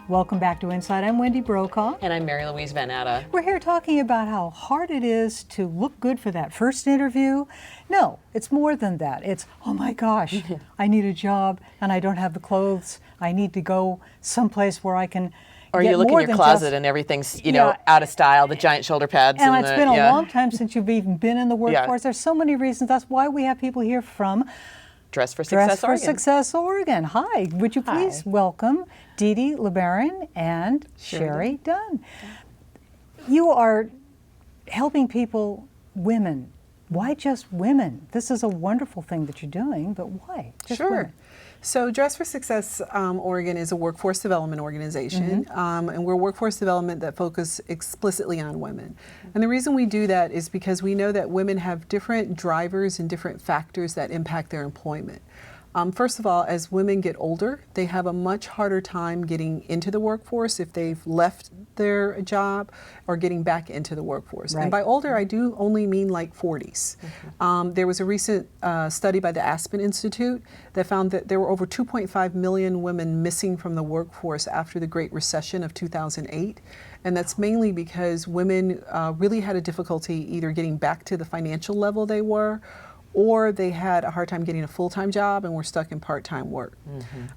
Welcome back to InSight. I'm Wendy Brokaw. And I'm Mary Louise Van Atta. We're here talking about how hard it is to look good for that first interview. No, it's more than that. It's, oh my gosh, I need a job and I don't have the clothes. I need to go someplace where I can Or get you look more in your than closet just, and everyth's, out of style, the giant shoulder pads. And it's been a yeah. long time since you've even been in the workforce. There's so many reasons. That's why we have people here from Dress for Success Oregon. Success Oregon. Hi, would you please welcome Dee Dee LeBaron and Sherry Dunn. You are helping people, women. Why just women? This is a wonderful thing that you're doing, but why? Just women. So Dress for Success Oregon is a workforce development organization, and we're workforce development that focus explicitly on women. And the reason we do that is because we know that women have different drivers and different factors that impact their employment. First of all, as women get older, they have a much harder time getting into the workforce if they've left their job or getting back into the workforce. Right. And by older, I do only mean like 40s. There was a recent study by the Aspen Institute that found that there were over 2.5 million women missing from the workforce after the Great Recession of 2008. And that's mainly because women really had a difficulty either getting back to the financial level they were, or they had a hard time getting a full-time job and were stuck in part-time work.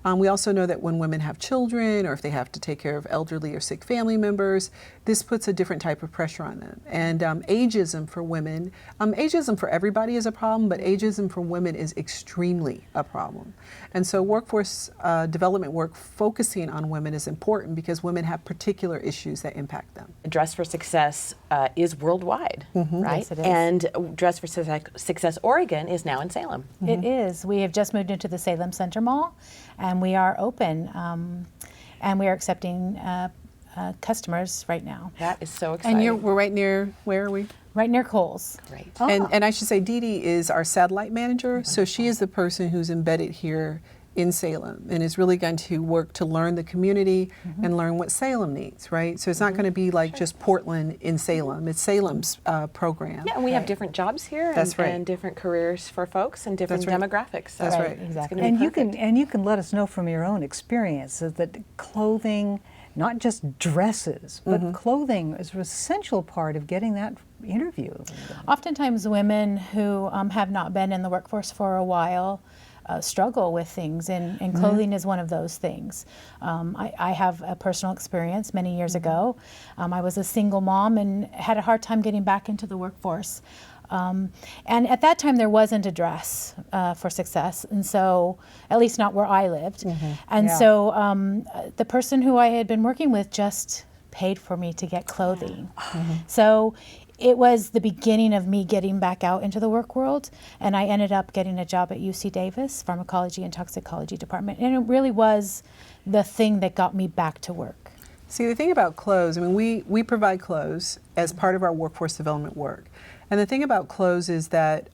We also know that when women have children or if they have to take care of elderly or sick family members, this puts a different type of pressure on them. And ageism for women, ageism for everybody is a problem, but ageism for women is extremely a problem. And so workforce development work focusing on women is important because women have particular issues that impact them. Dress for Success is worldwide, right? Yes, it is. And Dress for Success Oregon is now in Salem. It is. We have just moved into the Salem Center Mall, and we are open, and we are accepting customers right now. That is so exciting. And we're right near, where are we? Right near Kohl's. Great. And I should say Dee Dee is our satellite manager, so she is the person who's embedded here in Salem and is really going to work to learn the community and learn what Salem needs, right? So it's not going to be like just Portland in Salem, it's Salem's program. Yeah, and we have different jobs here and different careers for folks and different demographics. So That's right. It's Exactly. gonna be And perfect. you can let us know from your own experience that clothing, not just dresses, but clothing is an essential part of getting that interview. Oftentimes women who have not been in the workforce for a while struggle with things, and clothing is one of those things. I have a personal experience many years ago. I was a single mom and had a hard time getting back into the workforce. And at that time there wasn't a dress for success, and so, at least not where I lived. And so the person who I had been working with just paid for me to get clothing. So it was the beginning of me getting back out into the work world, and I ended up getting a job at UC Davis Pharmacology and Toxicology Department, and it really was the thing that got me back to work. See, the thing about clothes, I mean, we provide clothes as part of our workforce development work. And the thing about clothes is that,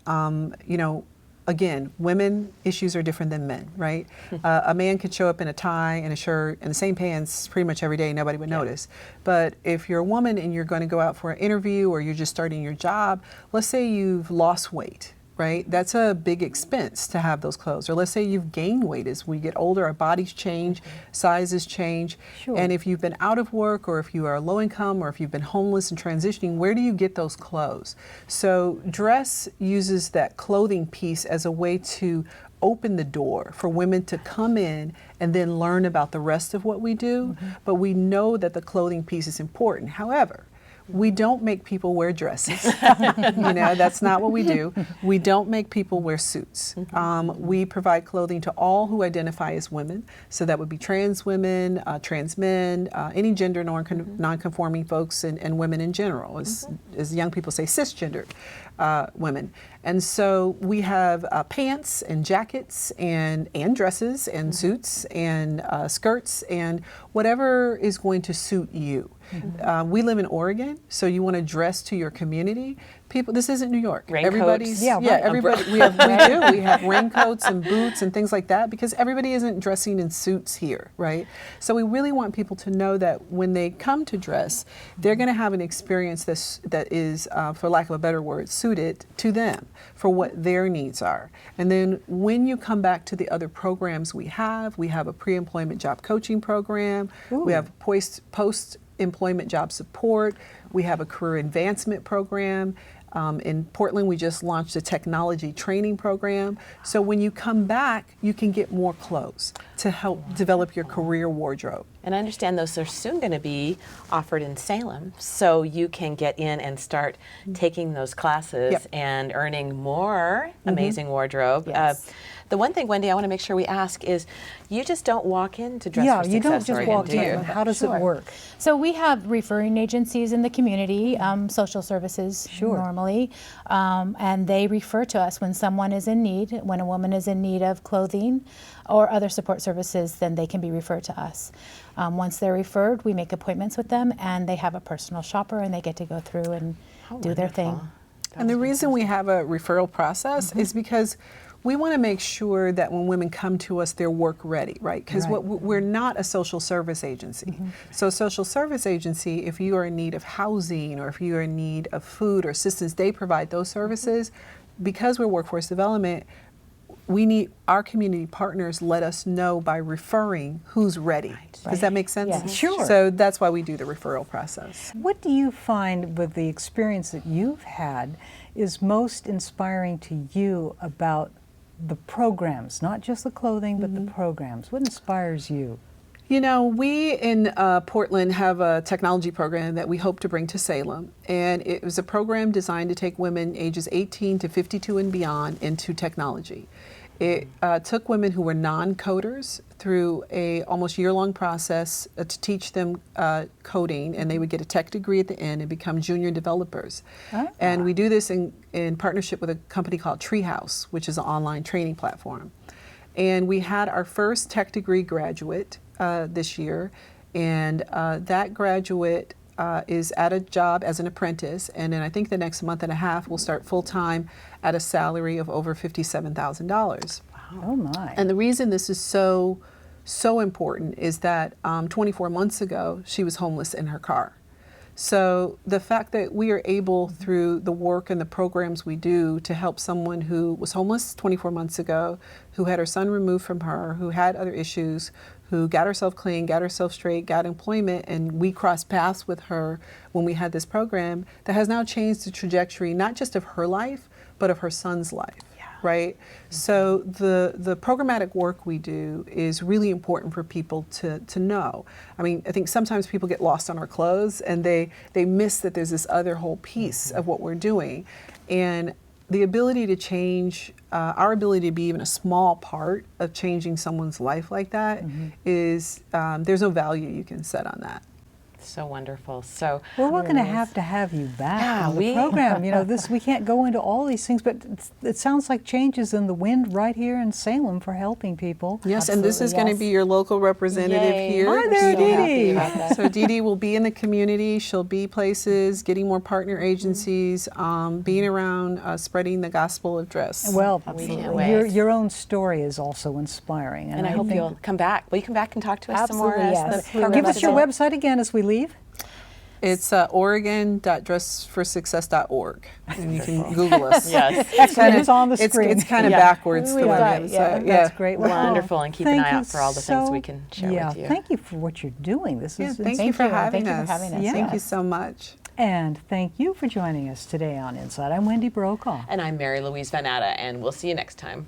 again, women issues are different than men, right? A man could show up in a tie and a shirt and the same pants pretty much every day, nobody would notice. But if you're a woman and you're going to go out for an interview or you're just starting your job, let's say you've lost weight, right? That's a big expense to have those clothes. Or let's say you've gained weight. As we get older, our bodies change, sizes change. Sure. And if you've been out of work, or if you are low income, or if you've been homeless and transitioning, where do you get those clothes? So dress uses that clothing piece as a way to open the door for women to come in and then learn about the rest of what we do. But we know that the clothing piece is important. However, we don't make people wear dresses. That's not what we do. We don't make people wear suits. We provide clothing to all who identify as women. So that would be trans women, trans men, any gender non-conforming folks, and women in general, as young people say, cisgendered women. And so we have pants and jackets and dresses and suits and skirts and whatever is going to suit you. We live in Oregon, so you want to dress to your community. People, this isn't New York. Raincoats. Everybody's, Yeah, right. everybody, we have raincoats and boots and things like that because everybody isn't dressing in suits here, right? So we really want people to know that when they come to dress, they're going to have an experience that is, for lack of a better word, suited to them for what their needs are. And then when you come back to the other programs we have a pre-employment job coaching program, Ooh. we have post-employment job support, we have a career advancement program. In Portland, we just launched a technology training program. So when you come back, you can get more clothes to help develop your career wardrobe. And I understand those are soon going to be offered in Salem, so you can get in and start taking those classes Yep. and earning more amazing wardrobe. Yes. The one thing, Wendy, I want to make sure we ask is, you just don't walk in to Dress Yeah, for you don't Success, just Oregon, walk do you? in. How does Sure. it work? So we have referring agencies in the community, social services Sure. normally, and they refer to us when someone is in need, when a woman is in need of clothing or other support services, then they can be referred to us. Once they're referred, we make appointments with them and they have a personal shopper and they get to go through and do their thing. And the reason we have a referral process is because we want to make sure that when women come to us, they're work ready, right? Because Right. we're not a social service agency. So social service agency, if you are in need of housing or if you are in need of food or assistance, they provide those services. Because we're workforce development, we need our community partners let us know by referring who's ready. Does that make sense? Yeah. Sure. So that's why we do the referral process. What do you find with the experience that you've had is most inspiring to you about the programs, not just the clothing, but the programs? What inspires you? You know, we in Portland have a technology program that we hope to bring to Salem. And it was a program designed to take women ages 18 to 52 and beyond into technology. It took women who were non-coders through a almost year-long process to teach them coding, and they would get a tech degree at the end and become junior developers. And we do this in partnership with a company called Treehouse, which is an online training platform. And we had our first tech degree graduate this year, and that graduate is at a job as an apprentice, and then I think the next month and a half will start full-time at a salary of over $57,000. Oh my. And the reason this is so important is that 24 months ago, she was homeless in her car. So the fact that we are able, through the work and the programs we do, to help someone who was homeless 24 months ago, who had her son removed from her, who had other issues, who got herself clean, got herself straight, got employment, and we crossed paths with her when we had this program that has now changed the trajectory, not just of her life, but of her son's life. Right? So the programmatic work we do is really important for people to know. I mean, I think sometimes people get lost on our clothes and they miss that there's this other whole piece of what we're doing. And the ability to change, our ability to be even a small part of changing someone's life like that is, there's no value you can set on that. So wonderful. So Well, we're going to have you back on the program. You know, we can't go into all these things, but it sounds like changes in the wind right here in Salem for helping people. Yes, and this is going to be your local representative Yay. here. Hi there, So happy Dee Dee. about that. So Dee Dee will be in the community. She'll be places, getting more partner agencies, being around, spreading the gospel of dress. Well, We can't wait. your own story is also inspiring. And I hope think- you'll come back. Will you come back and talk to us some more? Absolutely, as yes. the program Give us your unfolds? website again as we leave. It's oregon.dressforsuccess.org, and you can Google us. Yes. Excellent. It's on the screen. It's kind of Yeah. backwards. We've the got- website. yeah, That's great. Wonderful, and keep an Thank eye you out for all the things we so- can share with you. Thank you for what you're doing. This Yeah, is thank insane. you for having Thank you us. for having us. Thank you Yes. so much. And thank you for joining us today on InSight. I'm Wendy Brokaw. And I'm Mary Louise Van Atta, and we'll see you next time.